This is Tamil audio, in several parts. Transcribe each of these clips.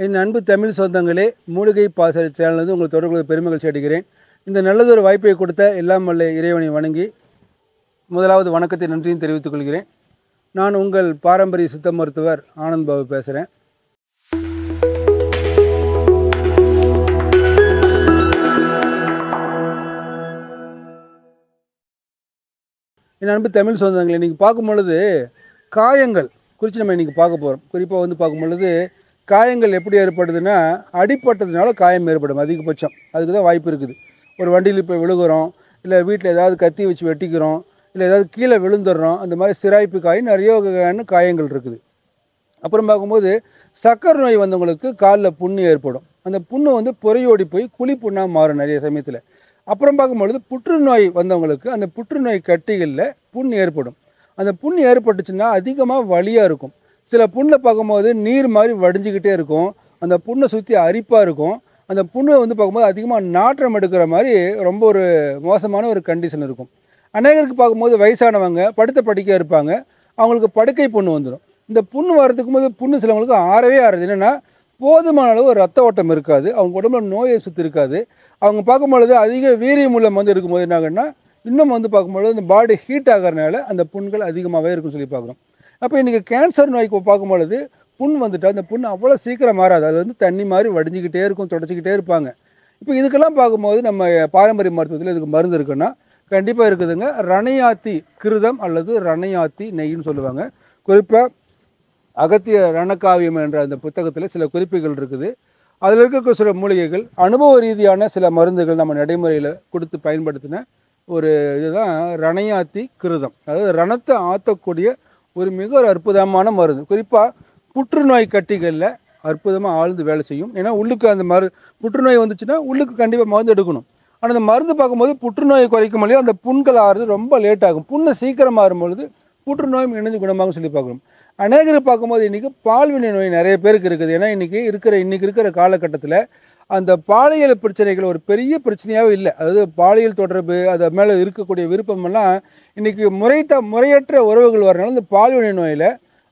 என் அன்பு தமிழ் சொந்தங்களே, மூலிகை பாசறை சேனலிருந்து உங்கள் தொடர்பு பெருமகிழ்ச்சி அடைகிறேன். இந்த நல்லதொரு வாய்ப்பை கொடுத்த எல்லாம் வல்ல இறைவனை வணங்கி முதலாவது வணக்கத்தை நன்றியும் தெரிவித்துக் கொள்கிறேன். நான் உங்கள் பாரம்பரிய சித்த மருத்துவர் ஆனந்த் பாபு பேசுகிறேன். என் அன்பு தமிழ் சொந்தங்களை இன்றைக்கி பார்க்கும் பொழுது காயங்கள் குறித்து நம்ம இன்றைக்கி பார்க்க போகிறோம். குறிப்பாக பார்க்கும் பொழுது காயங்கள் எப்படி ஏற்படுதுன்னா, அடிப்பட்டதுனால காயம் ஏற்படும் அதிகபட்சம். அதுக்கு தான் வாய்ப்பு இருக்குது. ஒரு வண்டியில் இப்போ விழுகிறோம், இல்லை வீட்டில் ஏதாவது கத்தி வச்சு வெட்டிக்கிறோம், இல்லை ஏதாவது கீழே விழுந்துடுறோம். அந்த மாதிரி சிராய்ப்பு காயம் நிறைய வகையான காயங்கள் இருக்குது. அப்புறம் பார்க்கும்போது சக்கரை நோய் வந்தவங்களுக்கு காலில் புண்ணு ஏற்படும். அந்த புண்ணு பொறையோடி போய் குழி புண்ணாக மாறும் நிறைய சமயத்தில். அப்புறம் பார்க்கும்பொழுது புற்றுநோய் வந்தவங்களுக்கு அந்த புற்றுநோய் கட்டிகளில் புண் ஏற்படும். அந்த புண் ஏற்பட்டுச்சுன்னா அதிகமாக வலியாக இருக்கும். சில புண்ணில் பார்க்கும்போது நீர் மாதிரி வடிஞ்சிக்கிட்டே இருக்கும். அந்த புண்ணை சுற்றி அரிப்பாக இருக்கும். அந்த புண்ணை பார்க்கும்போது அதிகமாக நாற்றம் எடுக்கிற மாதிரி ரொம்ப ஒரு மோசமான ஒரு கண்டிஷன் இருக்கும். அநேகருக்கு பார்க்கும்போது வயசானவங்க படுத்த படுக்கையாக இருப்பாங்க, அவங்களுக்கு படுக்கை புண்ணு வந்துடும். இந்த புண்ணு வரதுக்கும் போது புண்ணு சிலவங்களுக்கு ஆறவே ஆறுது. என்னென்னா, போதுமான அளவு ரத்த ஓட்டம் இருக்காது, அவங்க உடம்புல நோயை சுற்றி இருக்காது. அவங்க பார்க்கும்பொழுது அதிக வீரியம் உள்ள இருக்கும்போது என்ன ஆகுன்னா, இன்னும் பார்க்கும்பொழுது இந்த பாடி ஹீட் ஆகிறதுனால அந்த புண்கள் அதிகமாகவே இருக்குன்னு சொல்லி பார்க்குறோம். அப்போ இன்றைக்கி கேன்சர் நோய்க்கு பார்க்கும்பொழுது புண் வந்துட்டால் அந்த புண் அவ்வளோ சீக்கிரம் மாறாது. அது தண்ணி மாதிரி வடிஞ்சிக்கிட்டே இருக்கும், தொடச்சிக்கிட்டே இருப்பாங்க. இப்போ இதுக்கெல்லாம் பார்க்கும்போது நம்ம பாரம்பரிய மருத்துவத்தில் இதுக்கு மருந்து இருக்குன்னா கண்டிப்பாக இருக்குதுங்க. ரணயாத்தி கிருதம் அல்லது ரணயாத்தி நெய்ன்னு சொல்லுவாங்க. குறிப்பாக அகத்திய ரணக்காவியம் என்ற அந்த புத்தகத்தில் சில குறிப்புகள் இருக்குது. அதில் இருக்க சில மூலிகைகள், அனுபவ ரீதியான சில மருந்துகள் நம்ம நடைமுறையில் கொடுத்து பயன்படுத்தின ஒரு இதுதான் ரணயாத்தி கிருதம். அதாவது ரணத்தை ஆற்றக்கூடிய ஒரு மிக ஒரு அற்புதமான மருந்து. குறிப்பாக புற்றுநோய் கட்டிகளில் அற்புதமாக ஆழ்ந்து வேலை செய்யும். ஏன்னா உள்ளுக்கு அந்த புற்றுநோய் வந்துச்சுன்னா உள்ளுக்கு கண்டிப்பாக மருந்து எடுக்கணும். ஆனால் அந்த மருந்து பார்க்கும்போது புற்றுநோயை குறைக்கும் இல்லையோ அந்த புண்கள் ஆறுது ரொம்ப லேட் ஆகும். புண்ணை சீக்கிரம் ஆறும்பொழுது புற்றுநோயும் இணைந்து குணமாகும் சொல்லி பார்க்கணும். அநேகரை பார்க்கும்போது இன்றைக்கி பால்வினை நோய் நிறைய பேருக்கு இருக்குது. ஏன்னா இன்றைக்கி இருக்கிற காலகட்டத்தில் அந்த பாலியல் பிரச்சனைகள் ஒரு பெரிய பிரச்சனையாகவே இல்லை. அதாவது பாலியல் தொடர்பு அது மேலே இருக்கக்கூடிய விருப்பமெல்லாம் இன்றைக்கி முறையற்ற உறவுகள் வரனால இந்த பால்வினை நோயில்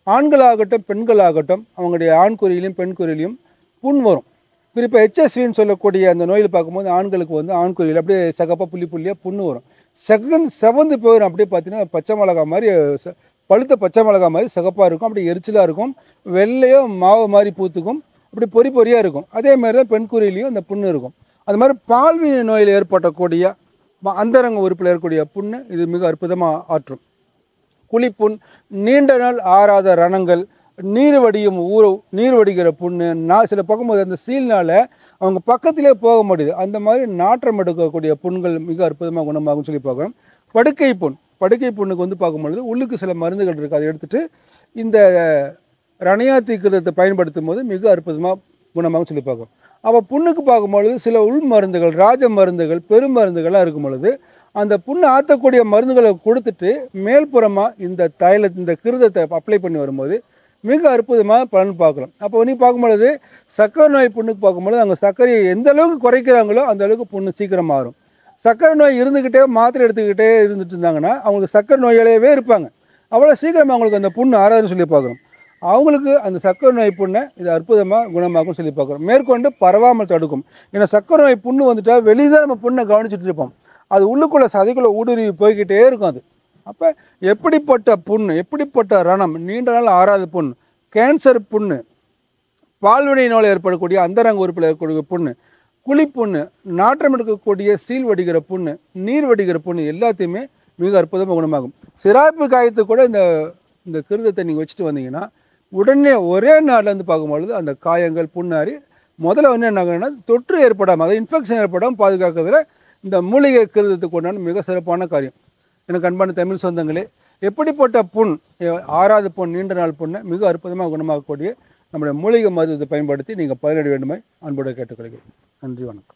ஆண்களாகட்டும் பெண்களாகட்டும் அவங்களுடைய ஆண்குறியிலையும் பெண்குறியிலையும் புண் வரும். குறிப்பாக ஹெச்எஸ்வின்னு சொல்லக்கூடிய அந்த நோயில் பார்க்கும்போது ஆண்களுக்கு ஆண்குறியில் அப்படியே சகப்பாக புள்ளியாக புண்ணு வரும். செவந்து போயிடும். அப்படியே பார்த்தீங்கன்னா பச்சை மிளகா மாதிரி, பழுத்த பச்சை மிளகா மாதிரி சிகப்பாக இருக்கும். அப்படி எரிச்சலாக இருக்கும். வெள்ளையோ மாவு மாதிரி பூத்துக்கும். அப்படி பொறியாக இருக்கும். அதே மாதிரி தான் பெண்குறியிலையும் அந்த புண்ணு இருக்கும். அது மாதிரி பால்வினை நோயில் ஏற்படக்கூடிய அந்தரங்க உறுப்பில் இருக்கக்கூடிய புண்ணு இது மிக அற்புதமாக ஆற்றும். குழிப்புண், நீண்ட நாள் ஆறாத ரணங்கள், நீர் வடிகிற புண்ணு, சில பார்க்கும்போது அந்த சீல்னால அவங்க பக்கத்திலே போக முடியுது. அந்த மாதிரி நாற்றம் எடுக்கக்கூடிய புண்கள் மிக அற்புதமாக குணமாகும் சொல்லி பார்க்குறோம். படுக்கை புண்ணுக்கு பார்க்கும்பொழுது உள்ளுக்கு சில மருந்துகள் இருக்குது. அதை எடுத்துகிட்டு இந்த ரணயாத்தி கிருதத்தை பயன்படுத்தும் போது மிக அற்புதமாக குணமாகும் சொல்லி பார்க்குறோம். அப்போ புண்ணுக்கு பார்க்கும்பொழுது சில உள் மருந்துகள், ராஜ மருந்துகள், பெரும் மருந்துகள்லாம் இருக்கும் பொழுது அந்த புண்ணை ஆற்றக்கூடிய மருந்துகளை கொடுத்துட்டு மேல்புறமாக இந்த கிருதத்தை அப்ளை பண்ணி வரும்போது மிக அற்புதமாக பலன் பார்க்கலாம். அப்போ பார்க்கும்பொழுது சர்க்கரை நோய் புண்ணுக்கு பார்க்கும்பொழுது அவங்க சர்க்கரையை எந்த அளவுக்கு குறைக்கிறாங்களோ அந்த அளவுக்கு புண்ணு சீக்கிரம் மாறும். சர்க்கரை நோய் இருந்துக்கிட்டே மாத்திரை எடுத்துக்கிட்டே இருந்துட்டு இருந்தாங்கன்னா அவங்களுக்கு சர்க்கரை நோயாலேயே இருப்பாங்க. அவ்வளோ சீக்கிரமாக அவங்களுக்கு அந்த புண்ணு ஆறாதுன்னு சொல்லி பார்க்குறோம். அவங்களுக்கு அந்த சர்க்கரை நோய் புண்ணை இது அற்புதமாக குணமாகும் சொல்லி பார்க்குறோம். மேற்கொண்டு பரவாமல் தடுக்கும். ஏன்னா சர்க்கரை நோய் புண்ணு வந்துட்டால் வெளியே தான் நம்ம புண்ணை கவனிச்சுட்டு இருப்போம். அது உள்ளுக்குள்ளே சதைக்குள்ளே ஊடுருவி போய்கிட்டே இருக்கும். அது அப்போ எப்படிப்பட்ட புண்ணு, எப்படிப்பட்ட ரணம், நீண்ட நாள் ஆறாத புண்ணு, கேன்சர் புண்ணு, பால்வினை நோயில் ஏற்படக்கூடிய அந்தரங்க உறுப்பில் ஏற்படக்கூடிய புண்ணு, குழிப்புண்ணு, நாற்றம் எடுக்கக்கூடிய சீல் வடிகிற புண்ணு, நீர் வடிகிற புண்ணு எல்லாத்தையுமே மிக அற்புதமாக குணமாகும். சிராய்ப்பு காயத்துக்கு கூட இந்த கிருதத்தை நீங்கள் வச்சுட்டு வந்தீங்கன்னா உடனே ஒரே நாளில் பார்க்கும்பொழுது அந்த காயங்கள் புண்ணாரி முதல்ல என்னாங்கன்னா தொற்று ஏற்படாமல், அதாவது இன்ஃபெக்ஷன் ஏற்படாமல் பாதுகாக்கிறதுல இந்த மூலிகை கிருதத்துக்கு கொண்டான மிக சிறப்பான காரியம். எனக்கு அன்பான தமிழ் சொந்தங்களே, எப்படிப்பட்ட புண், ஆறாவது புண், நீண்ட நாள் புண்ணை மிக அற்புதமாக குணமாகக்கூடிய நம்முடைய மூலிகை மருத்துவத்தை பயன்படுத்தி நீங்கள் பயனடைய வேண்டுமாய் அன்போடு கேட்டுக்கொள்கிறேன். நன்றி, வணக்கம்.